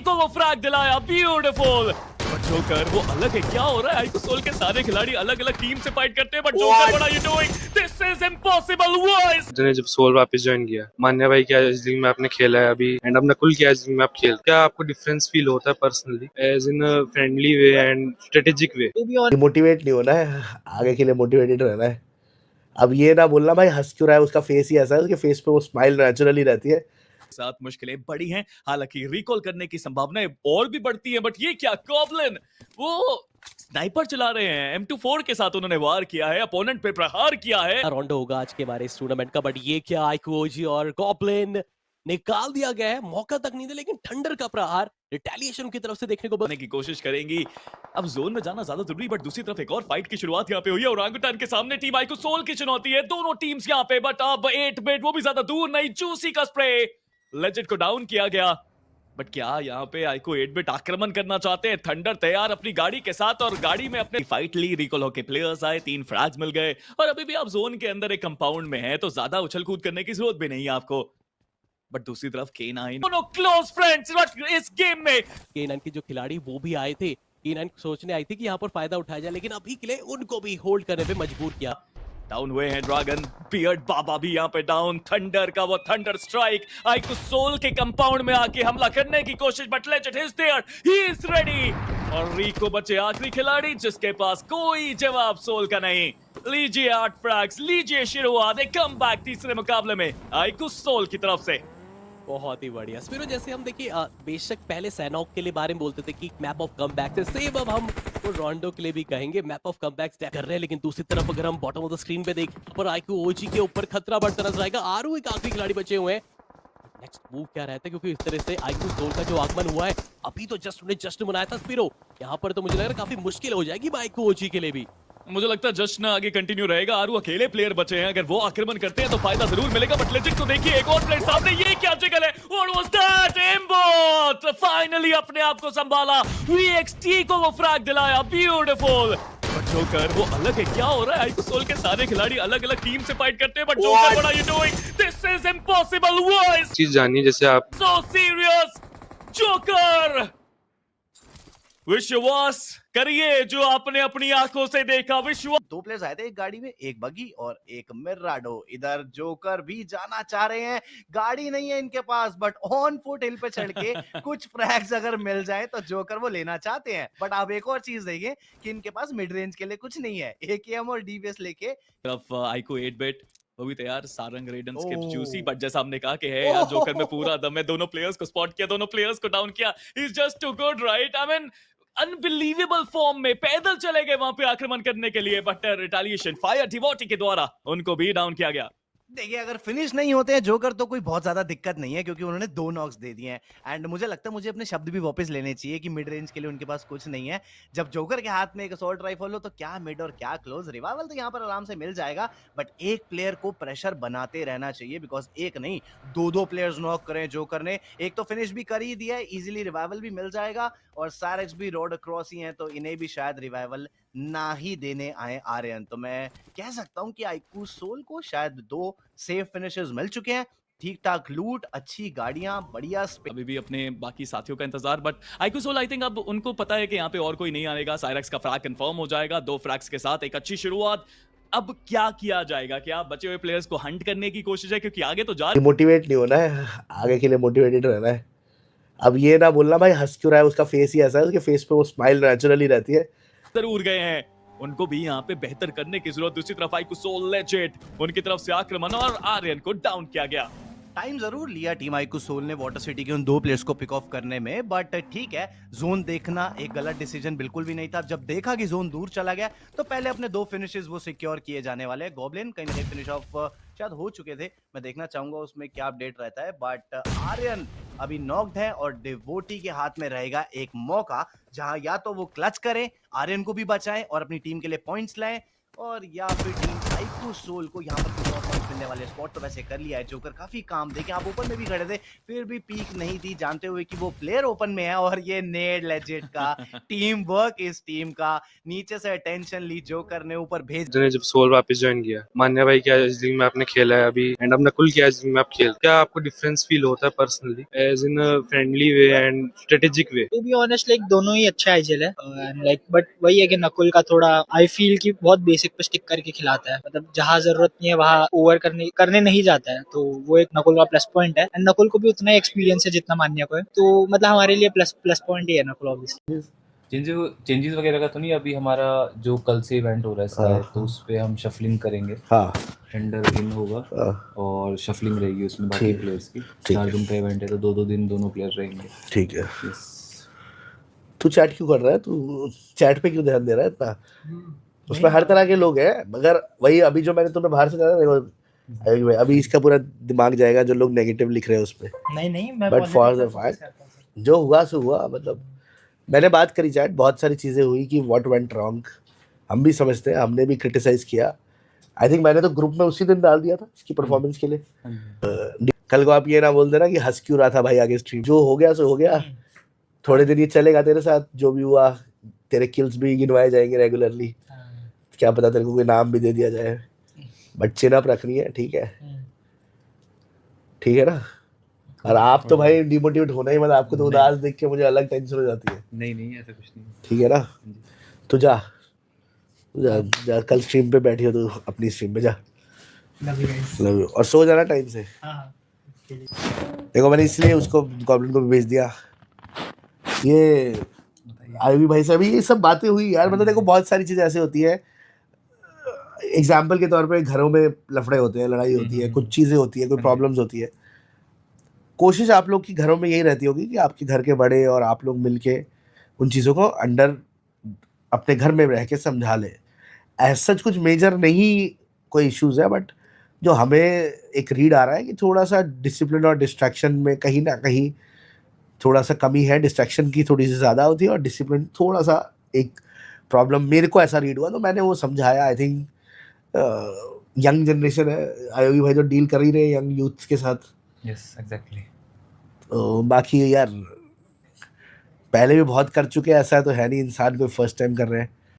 को वो फ्रैग दिलाया, ब्यूटीफुल। बट जोकर वो अलग है, क्या हो रहा है? आईको सोल के सारे खिलाड़ी अलग अलग टीम से फाइट करते हैं, but Joker what are you doing? This is impossible. Voice ने जब सोल वापस ज्वाइन किया, मान्या भाई क्या इस लीग में आपने खेला है अभी, एंड अब नकुल क्या इस लीग में आप खेल, क्या आपको डिफरेंस फील होता है personally as in friendly way and strategic way? Motivate नहीं होना है, आगे के लिए मोटिवेटेड रहना है। अब ये ना बोलना भाई हंस क्यों रहा है, उसका फेस ही ऐसा है, उसके फेस पे वो स्माइल नेचुरली रहती है। साथ मुश्किलें बड़ी हैं, हालांकि रिकॉल करने की संभावनाएं और भी बढ़ती हैं। बट ये क्या, गॉब्लिन वो स्नाइपर चला रहे हैं, M24 के साथ उन्होंने वार किया है, अपोनेंट पे प्रहार किया है। राउंडो होगा आज के बारे इस टूर्नामेंट का, बट ये क्या, आईको ओजी और गॉब्लिन निकाल दिया गया है, मौका तक नहीं था, लेकिन थंडर का प्रहार रिटेलिएशन की तरफ से देखने को बनने की कोशिश करेंगी। अब जोन में जाना ज्यादा जरूरी, बट दूसरी तरफ एक और फाइट की शुरुआत यहाँ पे हुई है। ओरांगुटान के सामने टीम आईको सोल की चुनौती है, दोनों टीम्स यहाँ पे। बट अब 8 बिट वो भी ज्यादा दूर नहीं, जूसी का स्प्रे, लेजेंड को डाउन किया गया। बट क्या यहाँ पे आईको 8 बिट आक्रमण करना चाहते हैं? थंडर तैयार अपनी गाड़ी के साथ, और गाड़ी में अपने फाइट ली। रिकॉल होके प्लेयर्स आए, 3 फ्रैग्स मिल गए, और अभी भी आप जोन के अंदर एक कंपाउंड में है, तो ज्यादा उछल कूद करने की जरूरत भी नहीं है आपको। बट दूसरी तरफ K9 दोनों क्लोज फ्रेंड्स इस गेम में। K9 के जो खिलाड़ी वो भी आए थे, K9 सोचने आई थी कि यहाँ पर फायदा उठाया जाए, लेकिन अभी के लिए उनको भी होल्ड करने पे मजबूर किया। डाउन हुए हैं ड्रैगन, बियर्ड बाबा भी यहाँ पे डाउन। थंडर का वो थंडर स्ट्राइक आईको सोल के कंपाउंड में आके हमला करने की कोशिश, but Legend is there, he is ready. और रिको बचे आखिरी खिलाड़ी जिसके पास कोई जवाब सोल का नहीं। लीजिए 8 फ्रैग्स, लीजिए शुरुआत, एक कमबैक तीसरे मुकाबले में आईको सोल की तरफ से। बहुत ही बढ़िया स्पिरो, जैसे हम देखिए बेशक पहले सैनॉक के लिए बारे में बोलते थे कि मैप ऑफ कमबैक से सेम, अब हम वो रोंडो के लिए भी कहेंगे मैप ऑफ कमबैक्स कर रहे हैं। लेकिन दूसरी तरफ अगर हम बॉटम ऑफ द स्क्रीन पे देखें, पर आईको ओजी के ऊपर खतरा बढ़ता नजर आएगा। आरू एक आखिरी खिलाड़ी बचे हुए हैं, नेक्स्ट मूव क्या रहता है, क्योंकि इस तरह से आईको सोल का जो आगमन हुआ है, अभी तो जस्ट उन्हें जस्ट मनाया था स्पिरो, यहाँ पर तो मुझे लग रहा है काफी मुश्किल हो जाएगी आईको ओजी के लिए भी। मुझे लगता है जश्न आगे कंटिन्यू रहेगा। आरू अकेले प्लेयर बचे हैं, अगर वो आक्रमण करते हैं तो फायदा जरूर मिलेगा। बट लेजेंड को देखिए, एक और प्लेयर सामने, ये क्या जगह है? What was that? एम्बोट फाइनली अपने आप को संभाला, VXT को वो फ्रैग दिलाया, ब्यूटीफुल। बट जोकर वो अलग है, क्या हो रहा है? आईको सोल के सारे खिलाड़ी अलग अलग टीम से फाइट करते हैं, but Joker what are you doing? This is impossible. Voice चीज जानिए जैसे आप सो सीरियस, जोकर विश्वास करिए जो आपने अपनी आंखों से देखा। विश्वास 2 प्लेयर्स आए थे एक गाड़ी में, एक बगी और एक मिराडो। इधर जोकर भी जाना चाह रहे हैं, गाड़ी नहीं है इनके पास, बट ऑन फुट हिल पे चढ़ के कुछ फ्रैग्स अगर मिल जाए तो जोकर वो लेना चाहते हैं। बट आप एक और चीज देखिए कि इनके पास मिड रेंज के लिए कुछ नहीं है, AKM और DBS लेके तरफ आईको 8 बिट वो भी तैयार, सारंग रेडन स्किप जूसी। बट जैसा हमने कहा कि है यार, जोकर में पूरा दम है, दोनों प्लेयर्स को स्पॉट किया, दोनों प्लेयर्स को डाउन किया। He is just too good, right? I mean unbelievable form में पैदल चले गए वहां पे आक्रमण करने के लिए, बट रिटेलिएशन फायर डिवोटी के द्वारा उनको भी डाउन किया गया। देखिए अगर फिनिश नहीं होते हैं जोकर तो कोई बहुत ज्यादा दिक्कत नहीं है, क्योंकि उन्होंने 2 नॉक्स दे दिए हैं। एंड मुझे लगता है मुझे अपने शब्द भी वापस लेने चाहिए कि मिड रेंज के लिए उनके पास कुछ नहीं है। जब जोकर के हाथ में एक असॉल्ट राइफल हो तो क्या मिड और क्या क्लोज, रिवाइवल तो यहाँ पर आराम से मिल जाएगा। बट एक प्लेयर को प्रेशर बनाते रहना चाहिए, बिकॉज एक नहीं 2-2 प्लेयर्स नॉक करें जोकर ने, एक तो फिनिश भी कर ही दिया है, इजीली रिवाइवल भी मिल जाएगा। और सारेक्स भी रोड अक्रॉस ही हैं, तो इन्हें भी शायद रिवाइवल ना ही देने आए आर्यन। तो मैं कह सकता हूं कि आईको सोल को शायद 2 सेफ फिनिशेस मिल चुके हैं, ठीक ठाक लूट, अच्छी गाड़ियां, बढ़िया अभी भी अपने बाकी साथियों का इंतजार, बट आईको सोल आई थिंक अब उनको पता है कि यहाँ पे और कोई नहीं आएगा। साइरेक्स का फ्रैग कंफर्म हो जाएगा, 2 फ्रैग्स के साथ एक अच्छी शुरुआत। अब क्या किया जाएगा? क्या बचे हुए प्लेयर्स को हंट करने की कोशिश है, क्योंकि आगे तो जा मोटिवेट नहीं होना है, आगे के लिए मोटिवेटेड रहना है। अब ये ना बोलना भाई हंस क्यों रहा है, उसका फेस ही ऐसा है, उसके फेस पे वो स्माइल नेचुरली रहती है। जरूर गए हैं, उनको भी यहाँ पे बेहतर करने की जरूरत। दूसरी तरफ आईको सोल लेजेंड, उनकी तरफ से आक्रमण और आर्यन को डाउन किया गया। टाइम जरूर लिया टीम आईको सोल ने वाटर सिटी के उन 2 प्लेयर्स को पिक ऑफ करने में, बट ठीक है, जोन देखना एक गलत डिसीजन बिल्कुल भी नहीं था। जब देखा कि जोन दूर चला गया तो पहले अपने 2 फिनिशेस वो सिक्योर किए जाने वाले हैं। गॉब्लिन कहीं ना कहीं फिनिश ऑफ शायद हो चुके थे, मैं देखना चाहूंगा उसमें क्या अपडेट रहता है। बट आर्यन अभी नॉक्ड है और डिवोटी के हाथ में रहेगा एक मौका, जहां या तो वो क्लच करें, आर्यन को भी बचाएं और अपनी टीम के लिए पॉइंट्स लाएं, और या फिर टीम आईको सोल को यहाँ पर मिलने वाले स्पॉट तो वैसे कर लिया है जोकर काफी काम। देखिए आप ओपन में भी खड़े थे फिर भी पीक नहीं थी, जानते हुए कि वो प्लेयर ओपन में है। और ये नेड लेजेंड का टीम वर्क इस टीम का, नीचे से अटेंशन ली जोकर ने, ऊपर भेज ने जब सोल वापस ज्वाइन किया, मान्या भाई क्या इस लीग में आपने खेला है अभी, एंड अब नकुल क्या इस लीग में आप खेल, क्या आपको डिफरेंस फील होता है personally as in friendly way and strategic way? To be honest like दोनों ही अच्छा आईजीएल है एंड लाइक बट वही है कि नकुल का थोड़ा आई फील कि बहुत बेसिक पे स्टिक करके खिलाता है, मतलब जहाँ जरूरत नहीं है वहाँ ओवर करने नहीं जाता है, तो वो एक नकुल का प्लस पॉइंट है। एंड नकुल को भी उतना ही एक्सपीरियंस है जितना मान्या को है, तो मतलब हमारे लिए प्लस पॉइंट ही है नकुल ऑब्वियसली। चेंजेस वगैरह का तो नहीं, अभी हमारा जो कल से इवेंट हो रहा है हाँ, तो उस पे हम शफलिंग करेंगे, हाँ टेंडर इन होगा हाँ, और शफलिंग रहेगी उसमें बाकी ठीक- प्लेयर्स की। ठीक 4 है। दिन का इवेंट है तो 2-2 दिन दोनों प्लेयर रहेंगे। ठीक है। Yes. तू चैट क्यों कर रहा है? तू चैट पे क्यों ध्यान दे रहा है इतना? उसमें हर तरह के लोग हैं, मगर वही अभी जो मैंने तुम्हें बाहर से कहा था, देखो आयुष भाई, अभी इसका पूरा दिमाग जाएगा जो लोग नेगेटिव लिख रहे हैं उस पे। नहीं मैं But for the fact- जो हुआ सो हुआ, मतलब मैंने बात करी चैट, बहुत सारी चीजें हुई कि व्हाट वेंट रॉन्ग, हम भी समझते हैं, हमने भी क्रिटिसाइज किया। आई थिंक मैंने तो ग्रुप में उसी दिन डाल दिया था इसकी परफॉर्मेंस के लिए। कल को आप ये ना बोल देना कि हंस क्यों रहा था भाई आगे स्ट्रीम, जो हो गया सो हो गया। थोड़े दिन ये चलेगा तेरे साथ, जो भी हुआ, तेरे किल्स भी गिनवाए जाएंगे रेगुलरली, क्या पता तेरे को कोई नाम भी दे दिया जाए, बट चिन अप रखनी है, ठीक है? ठीक है ना? और आप तो भाई डिमोटिवेट होना ही, मतलब आपको तो उदास देख के मुझे अलग टेंशन हो जाती है। नहीं ऐसा कुछ नहीं। ठीक है ना? तो जा जा, कल स्ट्रीम पे बैठी हो तो अपनी स्ट्रीम पे जा, लव यू, और सो जाना टाइम से। देखो मैंने इसलिए उसको गॉब्लिन को भी भेज दिया। ये आईवी भाई से अभी ये सब बातें हुई यार, मतलब देखो बहुत सारी चीजें ऐसी होती है, एग्जाम्पल के तौर पे घरों में लफड़े होते हैं, लड़ाई होती है, कुछ चीजें होती है, कोई प्रॉब्लम्स होती है। कोशिश आप लोग की घरों में यही रहती होगी कि आपके घर के बड़े और आप लोग मिलके उन चीज़ों को अंडर अपने घर में रह के समझा ले। ऐसा कुछ मेजर नहीं कोई इश्यूज है, बट जो हमें एक रीड आ रहा है कि थोड़ा सा डिसिप्लिन और डिस्ट्रैक्शन में कहीं ना कहीं थोड़ा सा कमी है, डिस्ट्रैक्शन की थोड़ी सी ज़्यादा होती है और डिसिप्लिन थोड़ा सा एक प्रॉब्लम, मेरे को ऐसा रीड हुआ तो मैंने वो समझाया। आई थिंक यंग जनरेशन है, आयोगी भाई जो डील कर ही रहे हैं यंग यूथ के साथ। Yes exactly. तो बाकी यार पहले भी बहुत कर चुके हैं, ऐसा तो है नहीं इंसान कोई फर्स्ट टाइम कर रहे हैं।